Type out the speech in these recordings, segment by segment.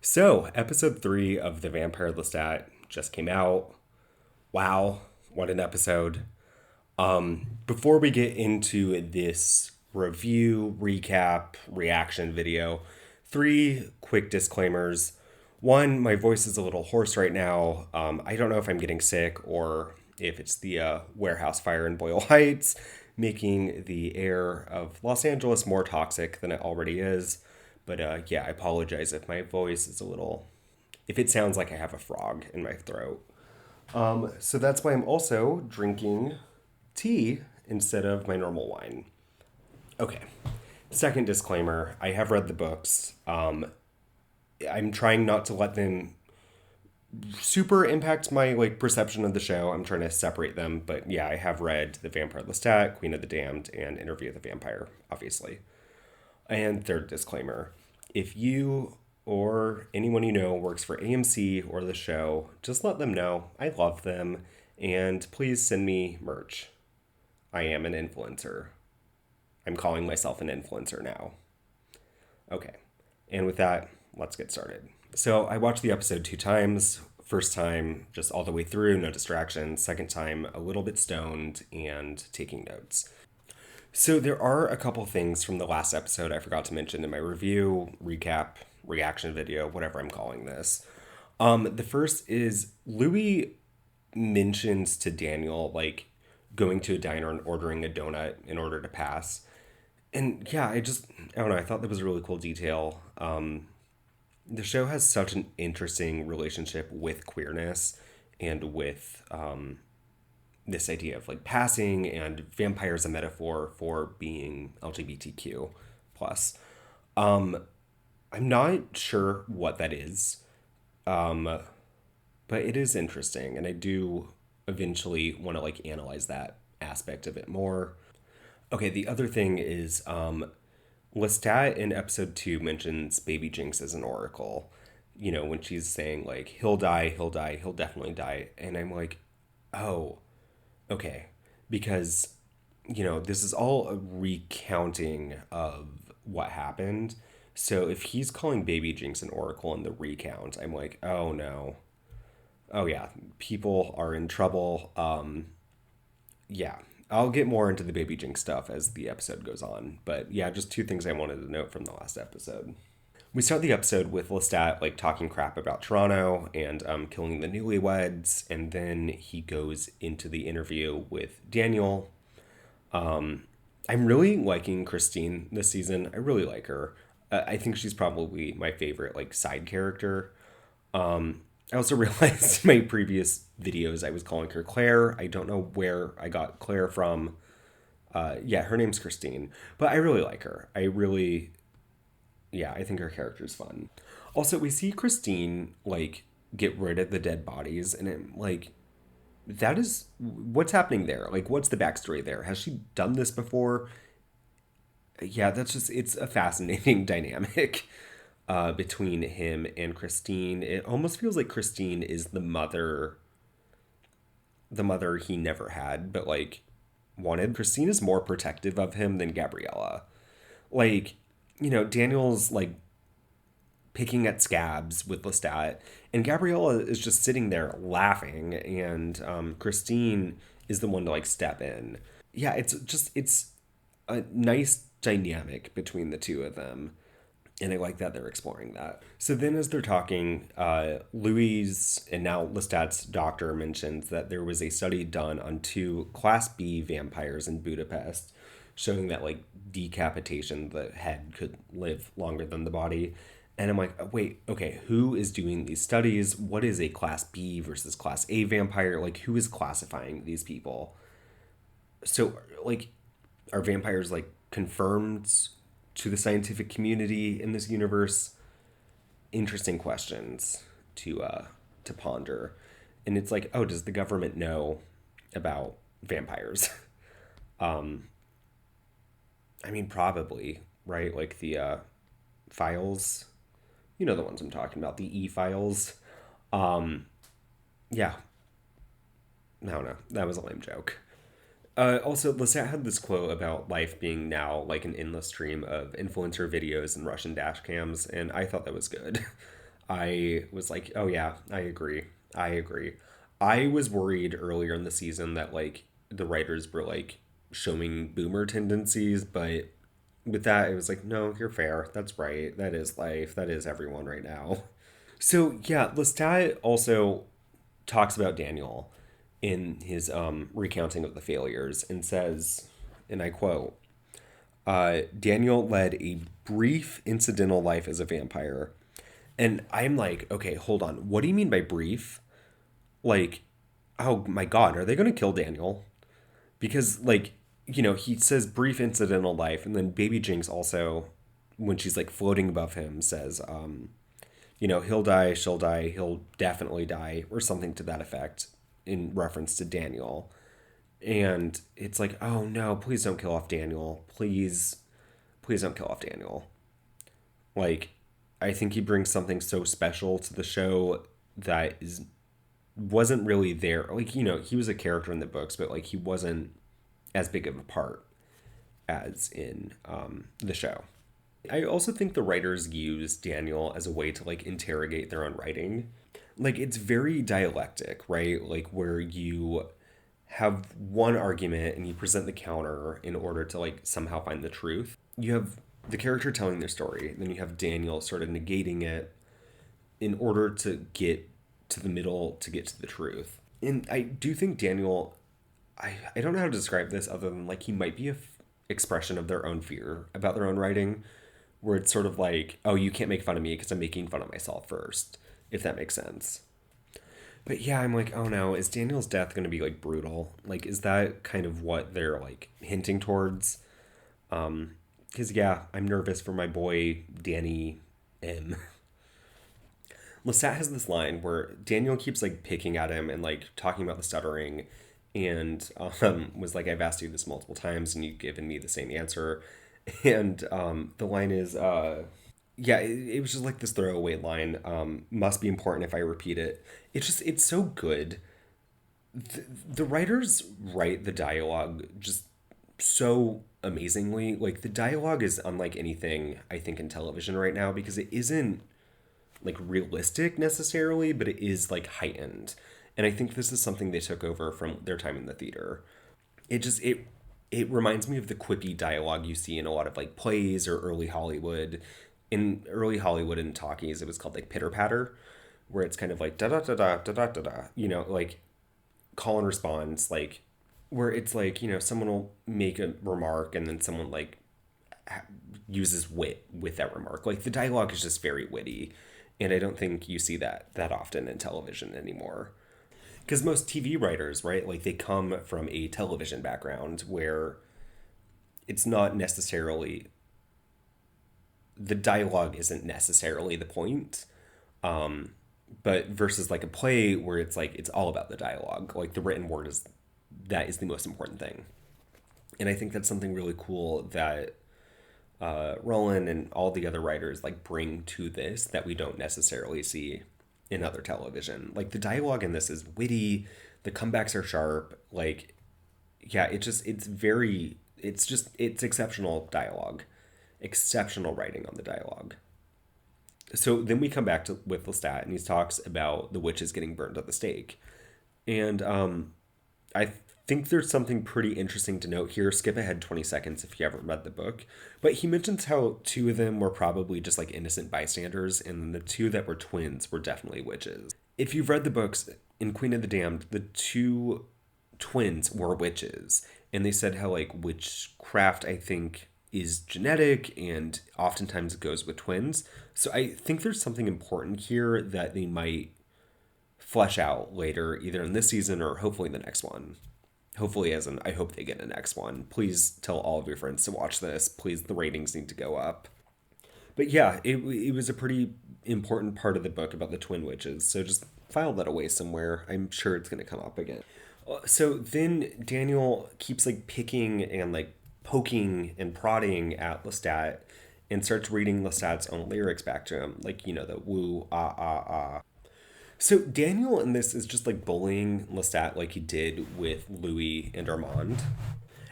So, episode 3 of The Vampire Lestat just came out. Wow, what an episode. Before we get into this review, recap, reaction video, three quick disclaimers. One, my voice is a little hoarse right now. I don't know if I'm getting sick or if it's the warehouse fire in Boyle Heights making the air of Los Angeles more toxic than it already is. But yeah, I apologize if my voice is a little, if it sounds like I have a frog in my throat. So that's why I'm also drinking tea instead of my normal wine. Okay. Second disclaimer, I have read the books. I'm trying not to let them super impact my perception of the show. I'm trying to separate them, but yeah, I have read The Vampire Lestat, Queen of the Damned, and Interview with the Vampire, obviously. And third disclaimer, if you or anyone you know works for AMC or the show, just let them know. I love them, and please send me merch. I am an influencer. I'm calling myself an influencer now. Okay. And with that, let's get started. So I watched the episode 2 times. First time, just all the way through, no distractions. Second time, a little bit stoned and taking notes. So there are a couple things from the last episode I forgot to mention in my review, recap, reaction video, whatever I'm calling this. The first is Louis mentions to Daniel going to a diner and ordering a donut in order to pass. And yeah, I don't know, I thought that was a really cool detail. The show has such an interesting relationship with queerness and with this idea of passing and vampire as a metaphor for being LGBTQ plus. I'm not sure what that is, but it is interesting, and I do eventually want to analyze that aspect of it more. Okay, the other thing is Lestat in episode 2 mentions Baby Jinx as an oracle. You know, when she's saying he'll die, he'll die, he'll definitely die, and I'm like, oh, okay, because this is all a recounting of what happened. So if he's calling Baby Jinx an oracle in the recount, I'm like, oh no, oh yeah, people are in trouble. Yeah, I'll get more into the Baby Jinx stuff as the episode goes on. But yeah, just two things I wanted to note from the last episode. We start the episode with Lestat talking crap about Toronto and killing the newlyweds, and then he goes into the interview with Daniel. I'm really liking Christine this season. I really like her. I think she's probably my favorite side character. I also realized in my previous videos I was calling her Claire. I don't know where I got Claire from. Yeah, her name's Christine, but I really like her. Yeah, I think her character is fun. Also, we see Christine get rid of the dead bodies, and that is what's happening there. What's the backstory there? Has she done this before? Yeah, it's a fascinating dynamic between him and Christine. It almost feels like Christine is the mother he never had, but wanted. Christine is more protective of him than Gabriella. Like, Daniel's picking at scabs with Lestat, and Gabriella is just sitting there laughing, and Christine is the one to step in. Yeah, it's a nice dynamic between the two of them, and I like that they're exploring that. So then, as they're talking, Louis and now Lestat's doctor mentions that there was a study done on two Class B vampires in Budapest, showing that decapitation, the head could live longer than the body. And I'm like, wait, okay, who is doing these studies? What is a Class B versus Class A vampire? Who is classifying these people? So, are vampires confirmed to the scientific community in this universe? Interesting questions to ponder. And it's oh, does the government know about vampires? I mean, probably, right? The files, the ones I'm talking about, the e-files. Yeah, I don't know. That was a lame joke. Also, Lestat had this quote about life being now an endless stream of influencer videos and Russian dash cams, and I thought that was good. I was like, oh yeah, I agree. I agree. I was worried earlier in the season that like the writers were like showing boomer tendencies, but with that, it was like, no, you're fair. That's right. That is life. That is everyone right now. So yeah, Lestat also talks about Daniel in his recounting of the failures and says, and I quote, Daniel led a brief incidental life as a vampire. And I'm like, okay, hold on. What do you mean by brief? Like, oh my God, are they going to kill Daniel? Because, like, he says brief incidental life. And then Baby Jinx also, when she's like floating above him, says, he'll die, she'll die, he'll definitely die, or something to that effect in reference to Daniel. And it's like, oh no, please don't kill off Daniel. Please don't kill off Daniel. Like, I think he brings something so special to the show that wasn't really there. Like, he was a character in the books, but like he wasn't as big of a part as in the show. I also think the writers use Daniel as a way to like interrogate their own writing. Like it's very dialectic, right? Like where you have one argument and you present the counter in order to like somehow find the truth. You have the character telling their story, then you have Daniel sort of negating it in order to get to the middle to get to the truth. And I do think Daniel, I don't know how to describe this other than like he might be a expression of their own fear about their own writing, where it's sort of like, oh, you can't make fun of me because I'm making fun of myself first, if that makes sense. But yeah, I'm like, oh no, is Daniel's death going to be like brutal? Like, is that kind of what they're like hinting towards? Because yeah, I'm nervous for my boy Danny M. Lestat has this line where Daniel keeps like picking at him and like talking about the stuttering, and was like, I've asked you this multiple times and you've given me the same answer. And the line is, yeah, it was just like this throwaway line. Must be important if I repeat it. It's so good. The writers write the dialogue just so amazingly. Like the dialogue is unlike anything I think in television right now because it isn't like realistic necessarily, but it is like heightened. And I think this is something they took over from their time in the theater. It reminds me of the quippy dialogue you see in a lot of like plays or early Hollywood. In early Hollywood and talkies, it was called like pitter patter, where it's kind of like da da da da da da da da. Like call and response, like where it's like someone will make a remark and then someone like uses wit with that remark. Like the dialogue is just very witty, and I don't think you see that often in television anymore. Because most TV writers, right, like they come from a television background where it's not necessarily the dialogue isn't necessarily the point. But versus like a play where it's like it's all about the dialogue, like the written word is the most important thing. And I think that's something really cool that Roland and all the other writers like bring to this that we don't necessarily see in other television. Like the dialogue in this is witty, the comebacks are sharp. Like, yeah, it's exceptional dialogue, exceptional writing on the dialogue. So then we come back to with Lestat, and he talks about the witches getting burned at the stake, and I think there's something pretty interesting to note here. Skip ahead 20 seconds if you haven't read the book. But he mentions how two of them were probably just like innocent bystanders, and then the two that were twins were definitely witches. If you've read the books, in Queen of the Damned, the two twins were witches. And they said how like witchcraft, I think, is genetic and oftentimes goes with twins. So I think there's something important here that they might flesh out later, either in this season or hopefully the next one. Hopefully, as in, I hope they get a next one. Please tell all of your friends to watch this. Please, the ratings need to go up. But yeah, it was a pretty important part of the book about the twin witches. So just file that away somewhere. I'm sure it's going to come up again. So then Daniel keeps like picking and like poking and prodding at Lestat and starts reading Lestat's own lyrics back to him. Like, the woo, ah, ah, ah. So Daniel in this is just like bullying Lestat like he did with Louis and Armand.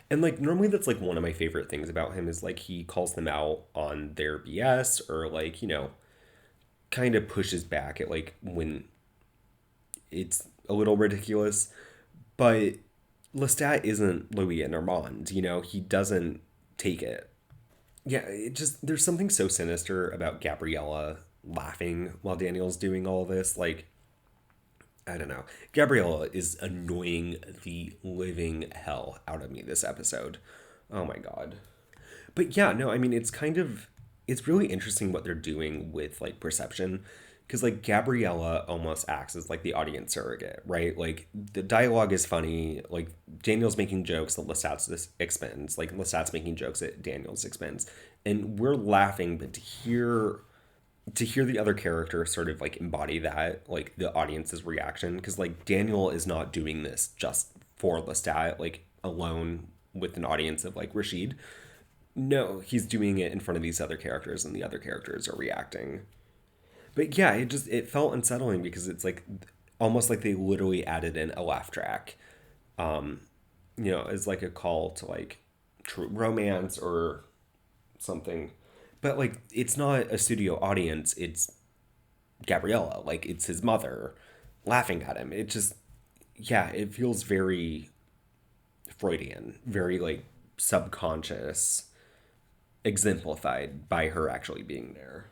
And like normally that's like one of my favorite things about him is like he calls them out on their BS or like, kind of pushes back at like when it's a little ridiculous. But Lestat isn't Louis and Armand, he doesn't take it. Yeah, it just, there's something so sinister about Gabriella laughing while Daniel's doing all this. Like, I don't know. Gabriella is annoying the living hell out of me this episode. Oh my God. But yeah, no, I mean, it's really interesting what they're doing with like perception. Because like Gabriella almost acts as like the audience surrogate, right? Like the dialogue is funny. Like Daniel's making jokes at Lestat's expense. Like Lestat's making jokes at Daniel's expense. And we're laughing, but to hear the other character sort of like embody that, like the audience's reaction, because like Daniel is not doing this just for Lestat, like alone with an audience of like Rashid. No, he's doing it in front of these other characters, and the other characters are reacting. But yeah, it felt unsettling because it's like almost like they literally added in a laugh track, um, as like a call to like true romance or something. But like it's not a studio audience, it's Gabriella, like it's his mother laughing at him. It just, yeah, it feels very Freudian, very like subconscious, exemplified by her actually being there.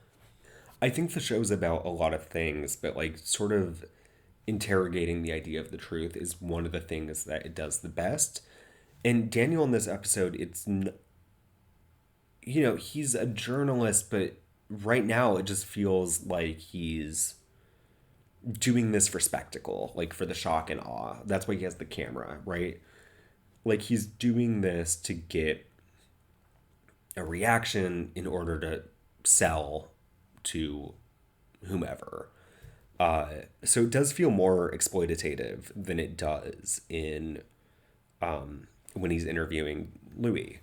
I think the show's about a lot of things, but like sort of interrogating the idea of the truth is one of the things that it does the best. And Daniel in this episode, he's a journalist, but right now it just feels like he's doing this for spectacle, like for the shock and awe. That's why he has the camera, right? Like he's doing this to get a reaction in order to sell to whomever. So it does feel more exploitative than it does in when he's interviewing Louis.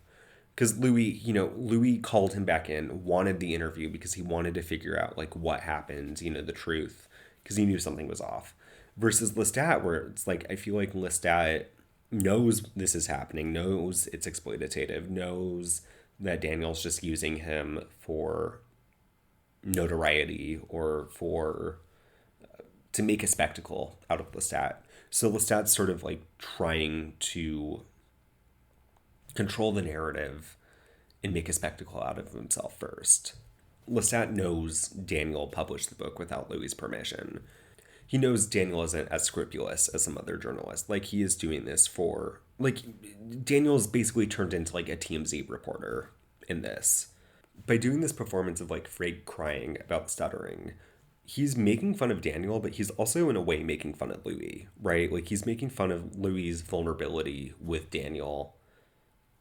Because Louis called him back in, wanted the interview because he wanted to figure out like what happened, the truth, because he knew something was off. Versus Lestat, where it's like I feel like Lestat knows this is happening, knows it's exploitative, knows that Daniel's just using him for notoriety or for to make a spectacle out of Lestat. So Lestat's sort of like trying to control the narrative and make a spectacle out of himself first. Lestat knows Daniel published the book without Louis' permission. He knows Daniel isn't as scrupulous as some other journalists. Like he is doing this for like Daniel's basically turned into like a TMZ reporter in this. By doing this performance of like Frigg crying about stuttering, he's making fun of Daniel, but he's also in a way making fun of Louis, right? Like he's making fun of Louis' vulnerability with Daniel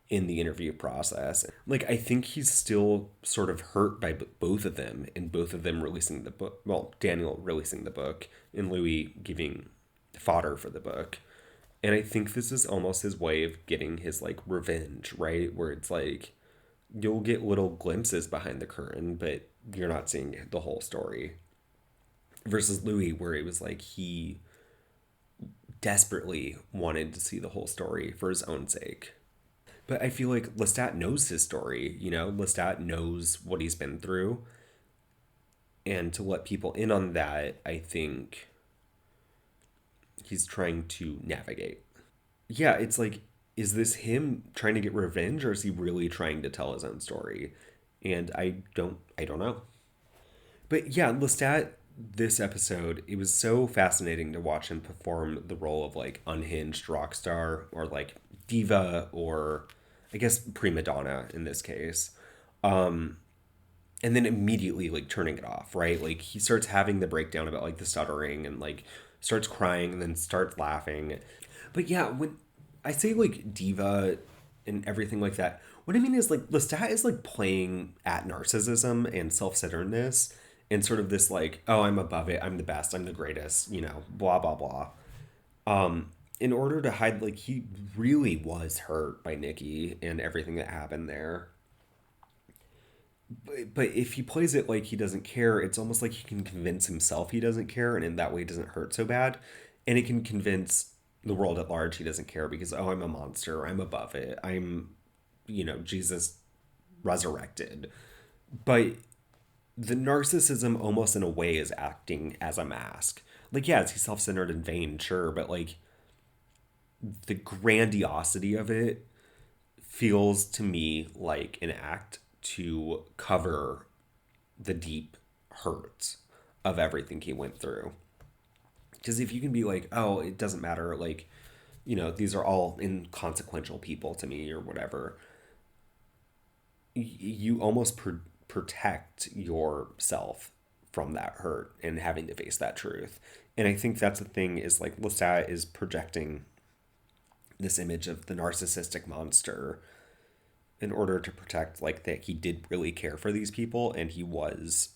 in the interview process. Like I think he's still sort of hurt by both of them, and both of them releasing the book. Well, Daniel releasing the book and Louis giving fodder for the book. And I think this is almost his way of getting his like revenge, right? Where it's like you'll get little glimpses behind the curtain, but you're not seeing the whole story. Versus Louis, where it was like he desperately wanted to see the whole story for his own sake. But I feel like Lestat knows his story, Lestat knows what he's been through. And to let people in on that, I think he's trying to navigate. Yeah, it's like, is this him trying to get revenge, or is he really trying to tell his own story? And I don't know. But yeah, Lestat, this episode, it was so fascinating to watch him perform the role of like unhinged rock star or like diva, or I guess prima donna in this case. And then immediately like turning it off, right? Like he starts having the breakdown about like the stuttering and like starts crying and then starts laughing. But yeah, when I say like diva and everything like that, what I mean is like Lestat is like playing at narcissism and self-centeredness and sort of this like, oh, I'm above it, I'm the best, I'm the greatest, blah blah blah. In order to hide, like, he really was hurt by Nikki and everything that happened there. But if he plays it like he doesn't care, it's almost like he can convince himself he doesn't care, and in that way it doesn't hurt so bad. And it can convince the world at large he doesn't care because, oh, I'm a monster, I'm above it, I'm, Jesus resurrected. But the narcissism almost in a way is acting as a mask. Like, yeah, is he self-centered and vain? Sure, but like the grandiosity of it feels to me like an act to cover the deep hurt of everything he went through. Because if you can be like, oh, it doesn't matter, like, these are all inconsequential people to me or whatever, you almost protect yourself from that hurt and having to face that truth. And I think that's the thing is like Lestat is projecting this image of the narcissistic monster in order to protect like that he did really care for these people and he was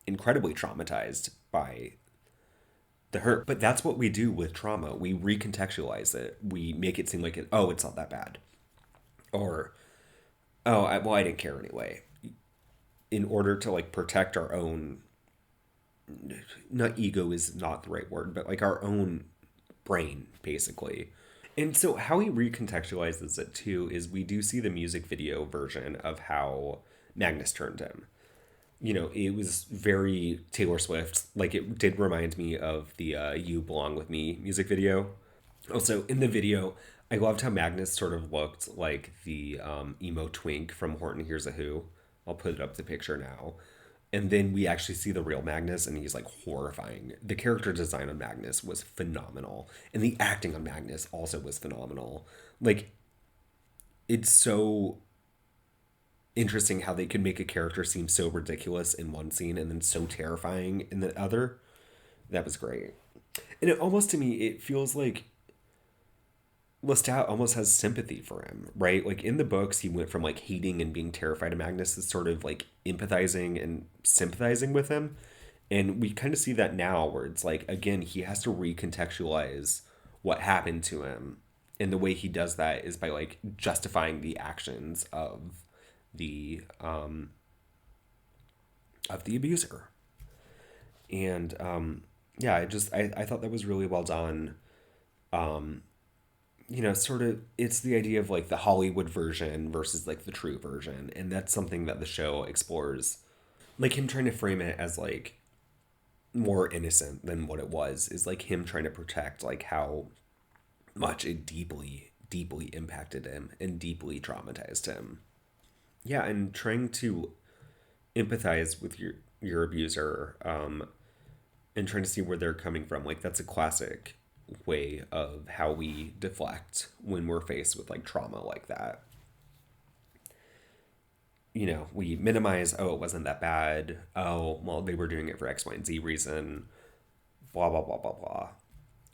incredibly traumatized by the hurt. But that's what we do with trauma. We recontextualize it. We make it seem like oh, it's not that bad. Or oh, well, I didn't care anyway. In order to like protect our own, not ego is not the right word, but like our own brain, basically. And so how he recontextualizes it too is we do see the music video version of how Magnus turned him. It was very Taylor Swift. Like it did remind me of the "You Belong with Me" music video. Also, in the video, I loved how Magnus sort of looked like the emo twink from Horton Hears a Who. I'll put it up the picture now. And then we actually see the real Magnus, and he's like horrifying. The character design on Magnus was phenomenal, and the acting on Magnus also was phenomenal. Like, it's so interesting how they could make a character seem so ridiculous in one scene and then so terrifying in the other. That was great. And it almost to me, it feels like Lestat almost has sympathy for him, right? Like in the books, he went from like hating and being terrified of Magnus to sort of like empathizing and sympathizing with him. And we kind of see that now where it's like, again, he has to recontextualize what happened to him. And the way he does that is by like justifying the actions the of the abuser. And yeah, I thought that was really well done. Sort of, it's the idea of like the Hollywood version versus like the true version. And that's something that the show explores. Like him trying to frame it as like more innocent than what it was is like him trying to protect like how much it deeply, deeply impacted him and deeply traumatized him. Yeah, and trying to empathize with your abuser, and trying to see where they're coming from. Like that's a classic way of how we deflect when we're faced with like trauma like that. We minimize, oh, it wasn't that bad. Oh, well, they were doing it for X, Y, and Z reason. Blah, blah, blah, blah,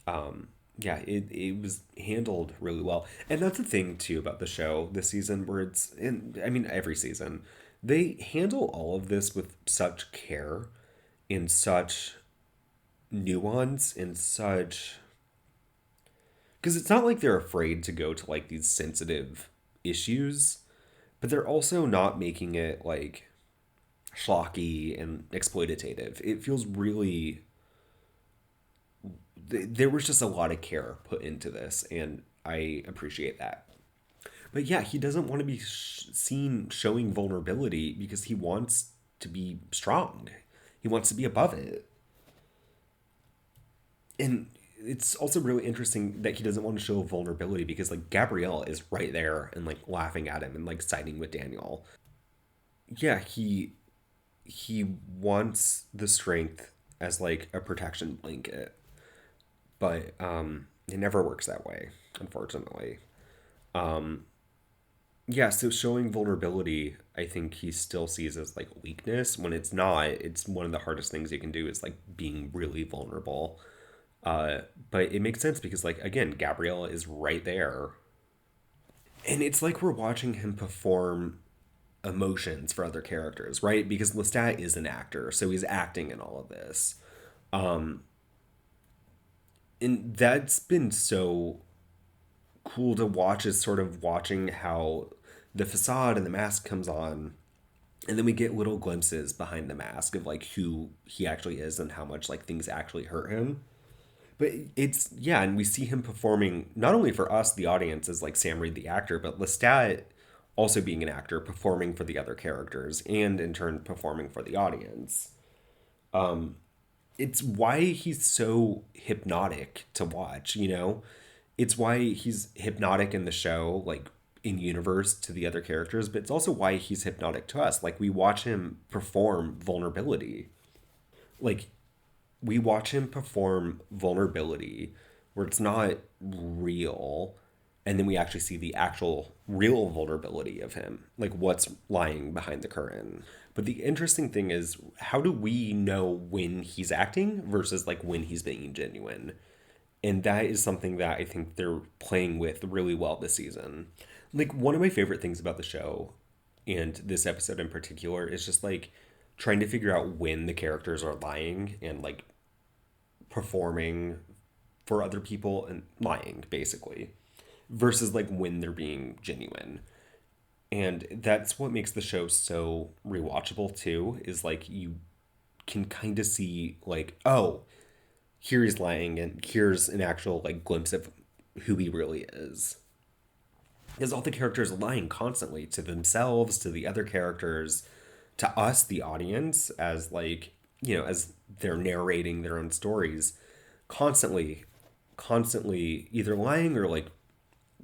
blah. Yeah, it was handled really well. And that's the thing, too, about the show this season, where I mean, every season, they handle all of this with such care, in such nuance, in such because it's not like they're afraid to go to like these sensitive issues, but they're also not making it like schlocky and exploitative. It feels really there was just a lot of care put into this, and I appreciate that. But yeah, he doesn't want to be seen showing vulnerability because he wants to be strong. He wants to be above it. And it's also really interesting that he doesn't want to show vulnerability because like Gabrielle is right there and like laughing at him and like siding with Daniel. Yeah, he wants the strength as like a protection blanket, but it never works that way, unfortunately. Yeah, so showing vulnerability, I think he still sees as like weakness when it's not. It's one of the hardest things you can do is like being really vulnerable. But it makes sense because, like, again, Gabriella is right there. And it's like we're watching him perform emotions for other characters, right? Because Lestat is an actor, so he's acting in all of this. Um, and that's been so cool to watch is sort of watching how the facade and the mask comes on. And then we get little glimpses behind the mask of like who he actually is and how much like things actually hurt him. But it's and we see him performing not only for us, the audience, as like Sam Reed, the actor, but Lestat also being an actor, performing for the other characters, and in turn performing for the audience. It's why he's so hypnotic to watch, you know? It's why he's hypnotic in the show, like in universe to the other characters, but it's also why he's hypnotic to us. Like we watch him perform vulnerability. Like we watch him perform vulnerability where it's not real, and then we actually see the actual real vulnerability of him, like what's lying behind the curtain. But the interesting thing is, how do we know when he's acting versus like when he's being genuine? And that is something that I think they're playing with really well this season. Like one of my favorite things about the show, and this episode in particular, is just like trying to figure out when the characters are lying and like performing for other people and lying basically, versus like when they're being genuine. And that's what makes the show so rewatchable too, is like you can kind of see like, oh, here he's lying and here's an actual like glimpse of who he really is. Because all the characters are lying constantly to themselves, to the other characters, to us, the audience, as like, as they're narrating their own stories, constantly, constantly either lying or like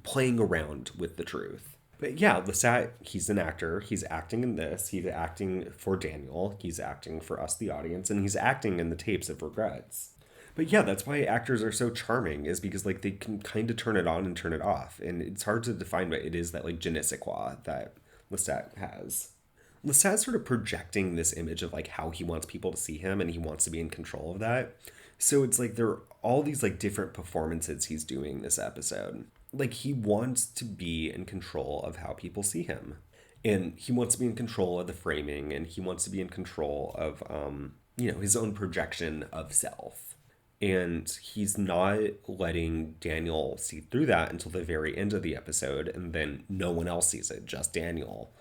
playing around with the truth. But yeah, Lestat, he's an actor. He's acting in this. He's acting for Daniel. He's acting for us, the audience, and he's acting in the tapes of regrets. But yeah, that's why actors are so charming, is because like they can kind of turn it on and turn it off, and it's hard to define what it is that like je ne sais quoi that Lestat has. Lestat's sort of projecting this image of like how he wants people to see him, and he wants to be in control of that. So it's like there are all these like different performances he's doing this episode. Like he wants to be in control of how people see him, and he wants to be in control of the framing, and he wants to be in control of his own projection of self. And he's not letting Daniel see through that until the very end of the episode, and then no one else sees it, just Daniel,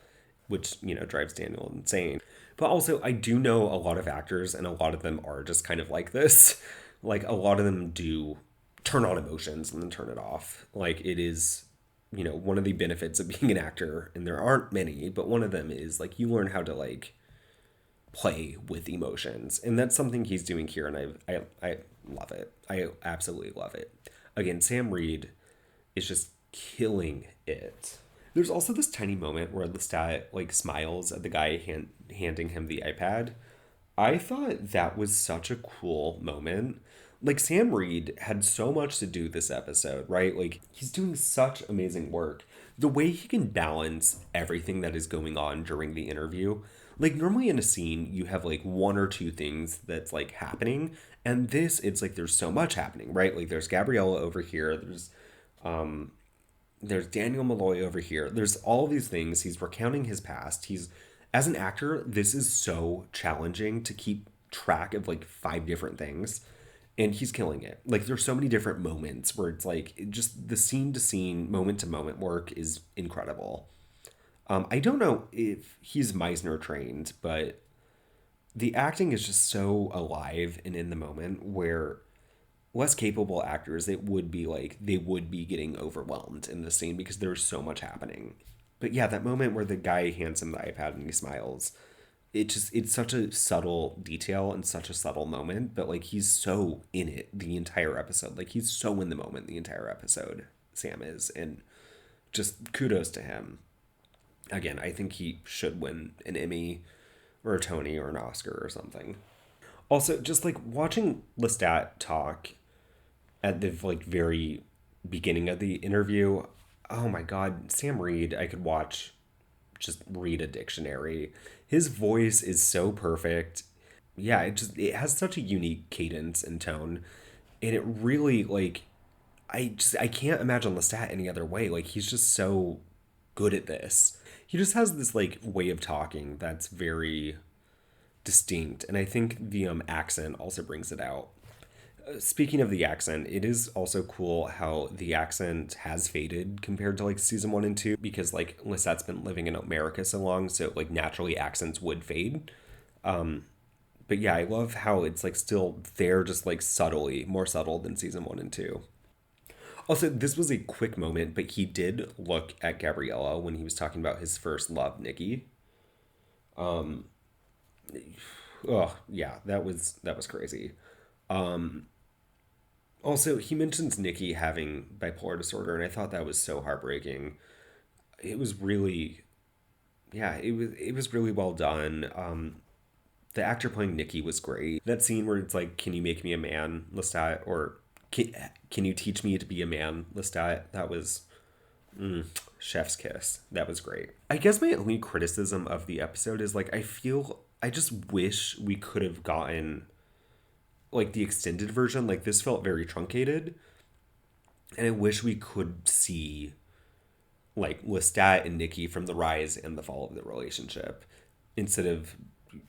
which drives Daniel insane. But also, I do know a lot of actors, and a lot of them are just kind of like this. Like a lot of them do turn on emotions and then turn it off. Like it is, one of the benefits of being an actor, and there aren't many, but one of them is like you learn how to like play with emotions, and that's something he's doing here, and I love it. I absolutely love it. Again, Sam Reed is just killing it. There's also this tiny moment where Lestat like smiles at the guy handing him the iPad. I thought that was such a cool moment. Like Sam Reed had so much to do this episode, right? Like he's doing such amazing work. The way he can balance everything that is going on during the interview. Like normally in a scene, you have like one or two things that's like happening, and this it's like there's so much happening, right? Like there's Gabriella over here, there's Daniel Malloy over here. There's all these things. He's recounting his past. He's as an actor, this is so challenging to keep track of like five different things, and he's killing it. Like there's so many different moments where it's like just the scene to scene, moment to moment work is incredible. I don't know if he's Meisner trained, but the acting is just so alive and in the moment, where less capable actors, it would be like they would be getting overwhelmed in the scene because there's so much happening. But yeah, that moment where the guy hands him the iPad and he smiles, it's such a subtle detail and such a subtle moment, but like he's so in it the entire episode. Like he's so in the moment the entire episode, Sam is, and just kudos to him. Again, I think he should win an Emmy or a Tony or an Oscar or something. Also, just like watching Lestat talk at the like very beginning of the interview, oh my god, Sam Reed, I could watch, just read a dictionary. His voice is so perfect. Yeah, it has such a unique cadence and tone, and it really like I can't imagine Lestat any other way. Like he's just so good at this. He just has this like way of talking that's very distinct, and I think the accent also brings it out. Speaking of the accent, it is also cool how the accent has faded compared to like season 1 and 2, because like Lestat's been living in America so long, so like naturally accents would fade. But yeah, I love how it's like still there, just like subtly more subtle than season 1 and 2. Also, this was a quick moment, but he did look at Gabriella when he was talking about his first love, Nikki. Oh, yeah, that was crazy. Also, he mentions Nikki having bipolar disorder, and I thought that was so heartbreaking. It was really, yeah, it was really well done. The actor playing Nikki was great. That scene where it's like, "Can you make me a man, Lestat?" or can you teach me to be a man, Lestat?" That was chef's kiss. That was great. I guess my only criticism of the episode is like I just wish we could have gotten like the extended version. Like this felt very truncated, and I wish we could see like Lestat and Nikki from the rise and the fall of the relationship instead of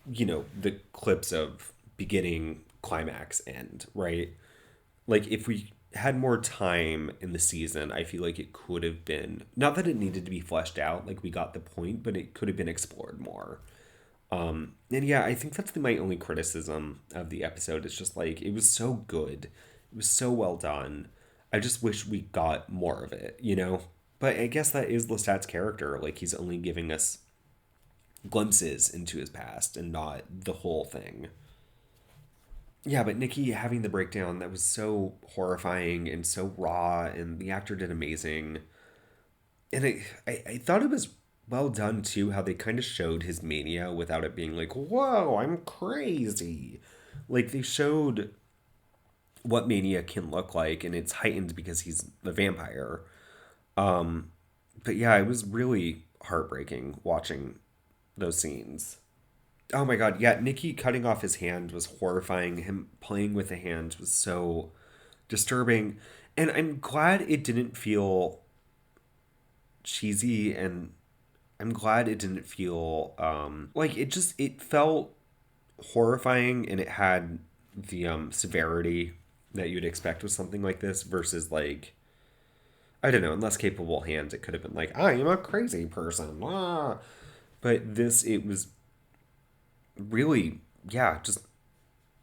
the clips of beginning, climax, end, right? Like if we had more time in the season, I feel like it could have been, not that it needed to be fleshed out, like we got the point, but it could have been explored more. And yeah, I think that's my only criticism of the episode. It's just like it was so good, it was so well done. I just wish we got more of it. But I guess that is Lestat's character. Like he's only giving us glimpses into his past and not the whole thing. Yeah, but Nikki having the breakdown, that was so horrifying and so raw, and the actor did amazing. And I thought it was well done too, how they kind of showed his mania without it being like, whoa, I'm crazy. Like they showed what mania can look like, and it's heightened because he's a vampire. But yeah, it was really heartbreaking watching those scenes. Oh my god, yeah, Nikki cutting off his hand was horrifying. Him playing with the hand was so disturbing. And I'm glad it didn't feel cheesy, and I'm glad it didn't feel like it felt horrifying, and it had the severity that you'd expect with something like this versus like I don't know, in less capable hands it could have been like I am a crazy person. Ah. But this it was really, yeah, just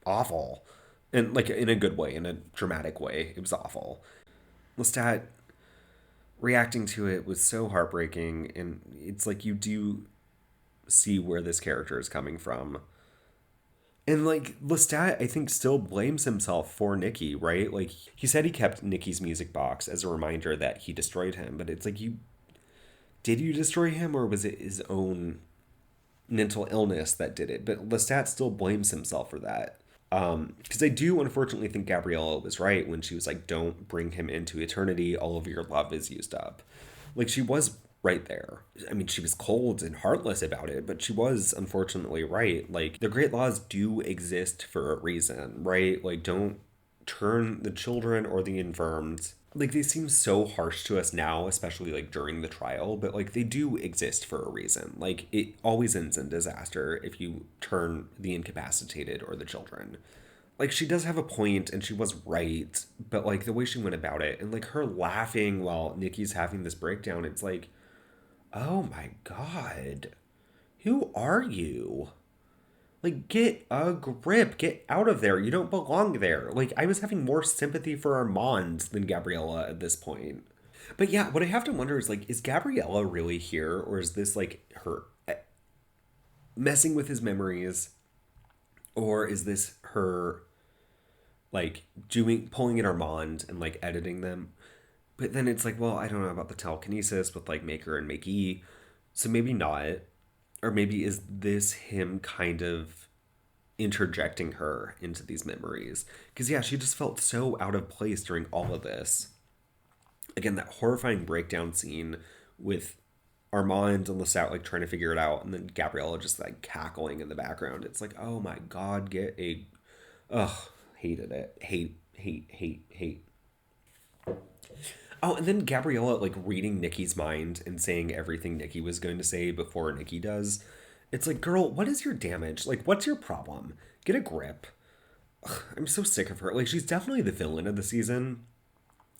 awful. And like in a good way, in a dramatic way. It was awful. Lestat reacting to it was so heartbreaking, and it's like you do see where this character is coming from. And like Lestat, I think, still blames himself for Nikki, right? Like he said he kept Nikki's music box as a reminder that he destroyed him, but it's like you destroy him, or was it his own mental illness that did it? But Lestat still blames himself for that. Because I do unfortunately think Gabriella was right when she was like, "Don't bring him into eternity. All of your love is used up." Like she was right there. I mean, she was cold and heartless about it, but she was unfortunately right. Like the great laws do exist for a reason, right? Like don't turn the children or the infirmed. Like they seem so harsh to us now, especially like during the trial, but like they do exist for a reason. Like it always ends in disaster if you turn the incapacitated or the children. Like she does have a point and she was right, but like the way she went about it and like her laughing while Nikki's having this breakdown, it's like, oh my god, who are you? Like, get a grip. Get out of there. You don't belong there. Like, I was having more sympathy for Armand than Gabriella at this point. But yeah, what I have to wonder is like, is Gabriella really here? Or is this like her messing with his memories? Or is this her like pulling in Armand and like editing them? But then it's like, well, I don't know about the telekinesis with like Maker and Makey. So maybe not. Or maybe is this him kind of interjecting her into these memories? Because yeah, she just felt so out of place during all of this. Again, that horrifying breakdown scene with Armand and Lestat like trying to figure it out, and then Gabriella just like cackling in the background. It's like, oh my god, get a, ugh, hated it, hate. Oh, and then Gabriella like reading Nikki's mind and saying everything Nikki was going to say before Nikki does. It's like, girl, what is your damage? Like, what's your problem? Get a grip. Ugh, I'm so sick of her. Like, she's definitely the villain of the season.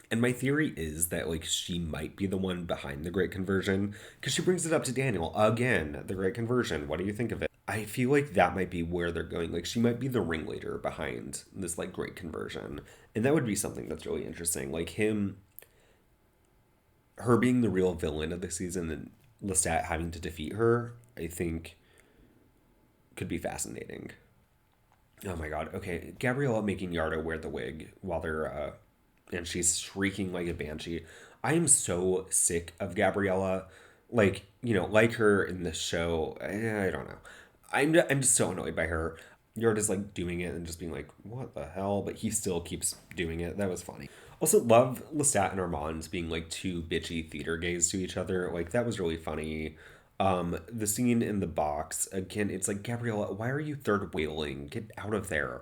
And my theory is that, like, she might be the one behind the Great Conversion. Because she brings it up to Daniel again, the Great Conversion. What do you think of it? I feel like that might be where they're going. Like, she might be the ringleader behind this, like, Great Conversion. And that would be something that's really interesting. Like, him her being the real villain of the season and Lestat having to defeat her, I think could be fascinating. Oh my god. Okay, Gabriella making Yarda wear the wig while they're and she's shrieking like a banshee. I am so sick of Gabriella. Like, like her in the show. I don't know. I'm just so annoyed by her. Yarda's like doing it and just being like, what the hell? But he still keeps doing it. That was funny. Also, love Lestat and Armand being like two bitchy theater gays to each other. Like, that was really funny. The scene in the box, again, it's like, Gabriella, why are you third wheeling? Get out of there.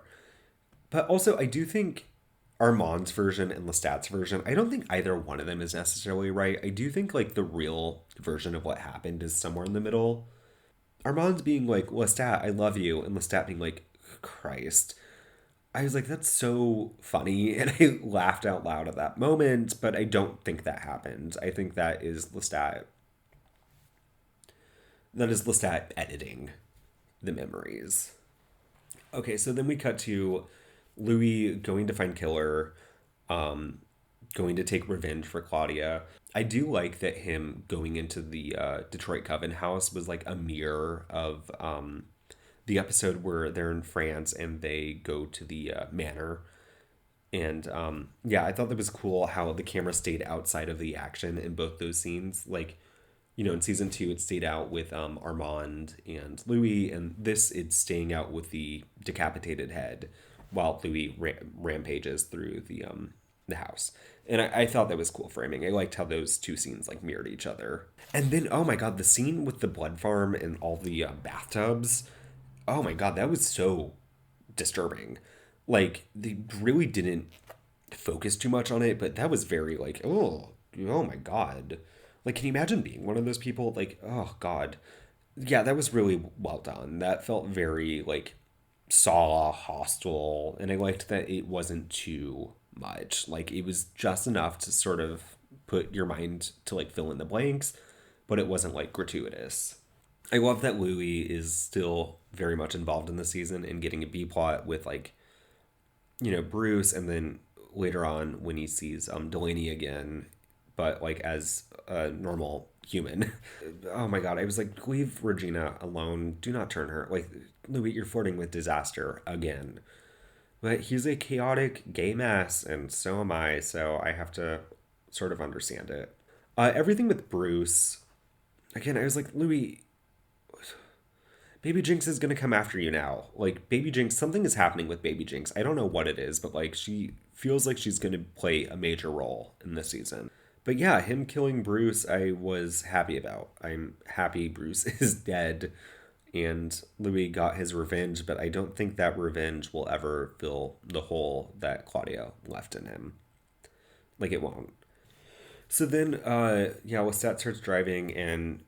But also, I do think Armand's version and Lestat's version, I don't think either one of them is necessarily right. I do think like the real version of what happened is somewhere in the middle. Armand's being like, Lestat, I love you, and Lestat being like, Christ. I was like, that's so funny, and I laughed out loud at that moment, but I don't think that happened. I think that is Lestat. That is Lestat editing the memories. Okay, so then we cut to Louis going to find Killer, going to take revenge for Claudia. I do like that him going into the Detroit Coven house was like a mirror of the episode where they're in France and they go to the manor. And yeah, I thought that was cool how the camera stayed outside of the action in both those scenes. Like, in season 2, it stayed out with Armand and Louis, and this it's staying out with the decapitated head while Louis rampages through the house. And I thought that was cool framing. I liked how those two scenes like mirrored each other. And then, oh my god, the scene with the blood farm and all the bathtubs. Oh my god, that was so disturbing. Like, they really didn't focus too much on it, but that was very like, oh my god. Like, can you imagine being one of those people? Like, oh god. Yeah, that was really well done. That felt very like Saw, Hostile, and I liked that it wasn't too much. Like, it was just enough to sort of put your mind to like fill in the blanks, but it wasn't like gratuitous. I love that Louis is still very much involved in the season and getting a B plot with like, Bruce, and then later on when he sees Delaney again, but like as a normal human. Oh my god, I was like, leave Regina alone. Do not turn her. Like, Louis, you're flirting with disaster again. But he's a chaotic gay mess, and so am I, so I have to sort of understand it. Everything with Bruce, again, I was like, Louis, Baby Jinx is gonna come after you now. Like, Baby Jinx, something is happening with Baby Jinx. I don't know what it is, but like, she feels like she's gonna play a major role in this season. But yeah, him killing Bruce, I was happy about. I'm happy Bruce is dead and Louis got his revenge, but I don't think that revenge will ever fill the hole that Claudia left in him. Like, it won't. So then, yeah, Lestat starts driving and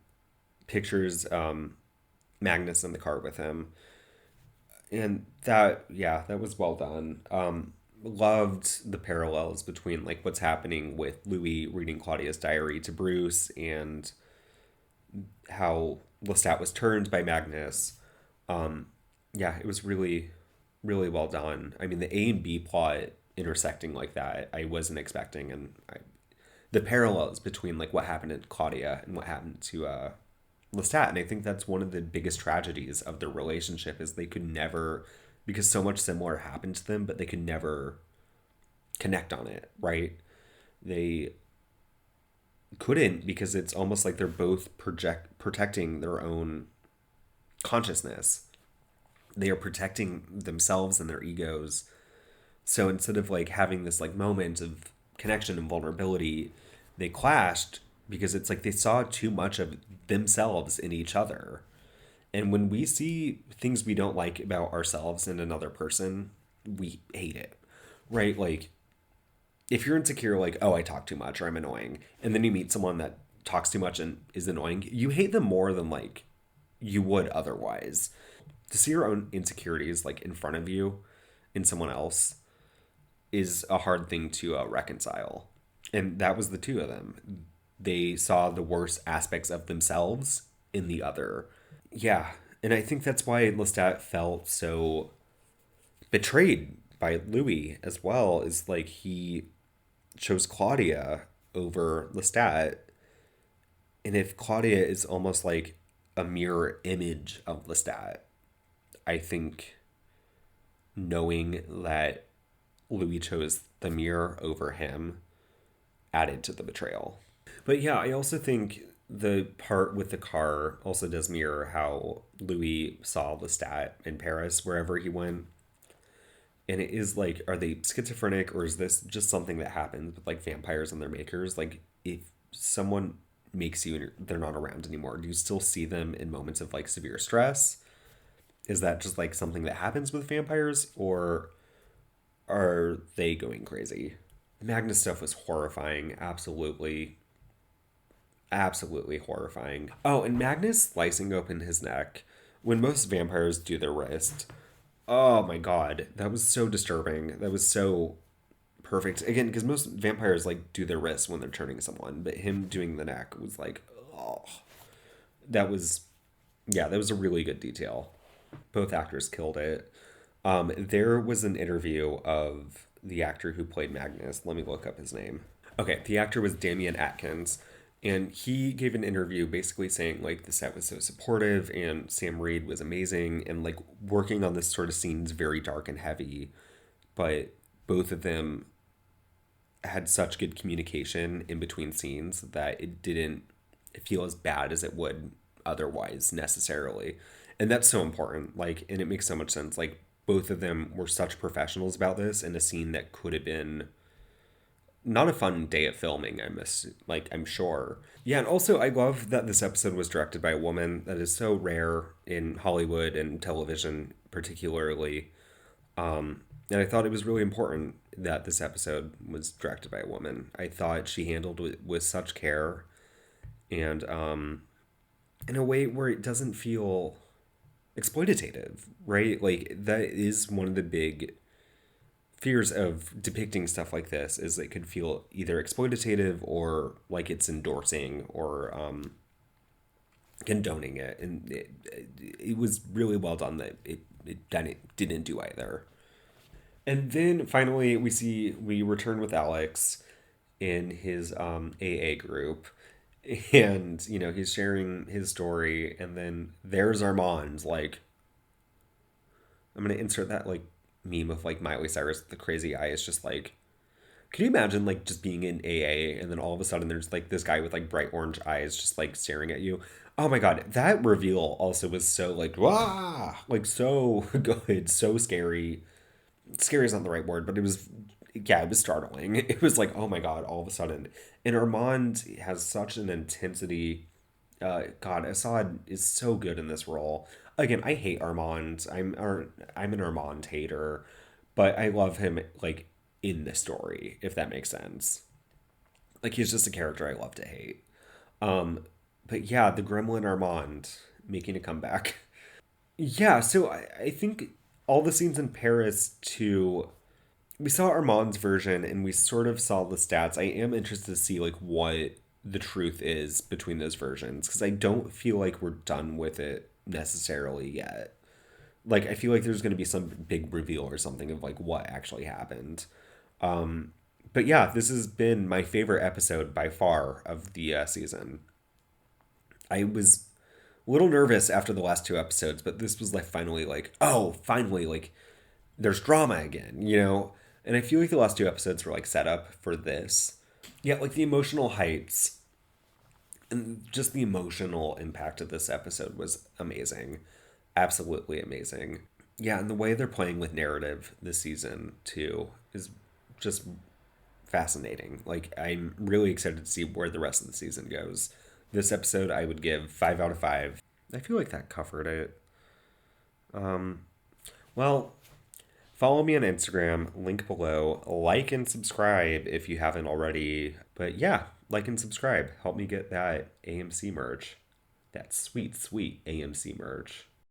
pictures Magnus in the car with him. And that, yeah, that was well done. Loved the parallels between like what's happening with Louis reading Claudia's diary to Bruce and how Lestat was turned by Magnus. Yeah, it was really, really well done. I mean, the A and B plot intersecting like that, I wasn't expecting, and the parallels between like what happened to Claudia and what happened to Lestat, and I think that's one of the biggest tragedies of their relationship is they could never, because so much similar happened to them, but they could never connect on it, right? They couldn't because it's almost like they're both protecting their own consciousness. They are protecting themselves and their egos. So instead of like having this like moment of connection and vulnerability, they clashed because it's like they saw too much of themselves in each other. And when we see things we don't like about ourselves in another person, we hate it, right? Like, if you're insecure, like, oh, I talk too much or I'm annoying, and then you meet someone that talks too much and is annoying, you hate them more than like you would otherwise. To see your own insecurities like in front of you in someone else is a hard thing to reconcile. And that was the two of them. They saw the worst aspects of themselves in the other. Yeah, and I think that's why Lestat felt so betrayed by Louis as well, is like he chose Claudia over Lestat. And if Claudia is almost like a mirror image of Lestat, I think knowing that Louis chose the mirror over him added to the betrayal. But yeah, I also think the part with the car also does mirror how Louis saw Lestat in Paris wherever he went. And it is like, are they schizophrenic, or is this just something that happens with like vampires and their makers? Like, if someone makes you and they're not around anymore, do you still see them in moments of like severe stress? Is that just like something that happens with vampires, or are they going crazy? The Magnus stuff was horrifying. Absolutely, absolutely horrifying. Oh, and Magnus slicing open his neck when most vampires do their wrist. Oh my god, that was so disturbing. That was so perfect. Again, because most vampires like do their wrist when they're turning someone, but him doing the neck was like, oh, that was, yeah, that was a really good detail. Both actors killed it. There was an interview of the actor who played Magnus. Let me look up his name. Okay, the actor was Damian Atkins, and he gave an interview basically saying like the set was so supportive and Sam Reed was amazing, and like working on this sort of scene is very dark and heavy, but both of them had such good communication in between scenes that it didn't feel as bad as it would otherwise necessarily. And that's so important. Like, and it makes so much sense. Like, both of them were such professionals about this in a scene that could have been not a fun day of filming. I'm sure. Yeah, and also I love that this episode was directed by a woman. That is so rare in Hollywood and television, particularly. And I thought it was really important that this episode was directed by a woman. I thought she handled it with such care, and in a way where it doesn't feel exploitative, right? Like, that is one of the big fears of depicting stuff like this, is it could feel either exploitative or like it's endorsing or condoning it. And it was really well done that it didn't do either. And then finally, we return with Alex in his AA group, and he's sharing his story, and then there's Armand. Like, I'm gonna insert that like meme of like Miley Cyrus with the crazy eye. It's just like, can you imagine like just being in AA and then all of a sudden there's like this guy with like bright orange eyes just like staring at you? Oh my god, that reveal also was so like, wow, like so good, so scary. Scary is not the right word, but it was, yeah, it was startling. It was like, oh my god, all of a sudden. And Armand has such an intensity. God, Assad is so good in this role. Again, I hate Armand. I'm an Armand hater, but I love him like in the story, if that makes sense. Like, he's just a character I love to hate. But yeah, the Gremlin Armand making a comeback. Yeah, so I think all the scenes in Paris too. We saw Armand's version and we sort of saw the stats. I am interested to see like what the truth is between those versions, because I don't feel like we're done with it necessarily yet. Like, I feel like there's going to be some big reveal or something of like what actually happened. But yeah, this has been my favorite episode by far of the season. I was a little nervous after the last two episodes, but this was like finally like, oh, finally, like there's drama again. And I feel like the last two episodes were like set up for this. Yeah, like the emotional heights and just the emotional impact of this episode was amazing. Absolutely amazing. Yeah, and the way they're playing with narrative this season too is just fascinating. Like, I'm really excited to see where the rest of the season goes. This episode I would give 5 out of 5. I feel like that covered it. Well, follow me on Instagram, link below. Like and subscribe if you haven't already. But yeah, like and subscribe. Help me get that AMC merch. That sweet, sweet AMC merch.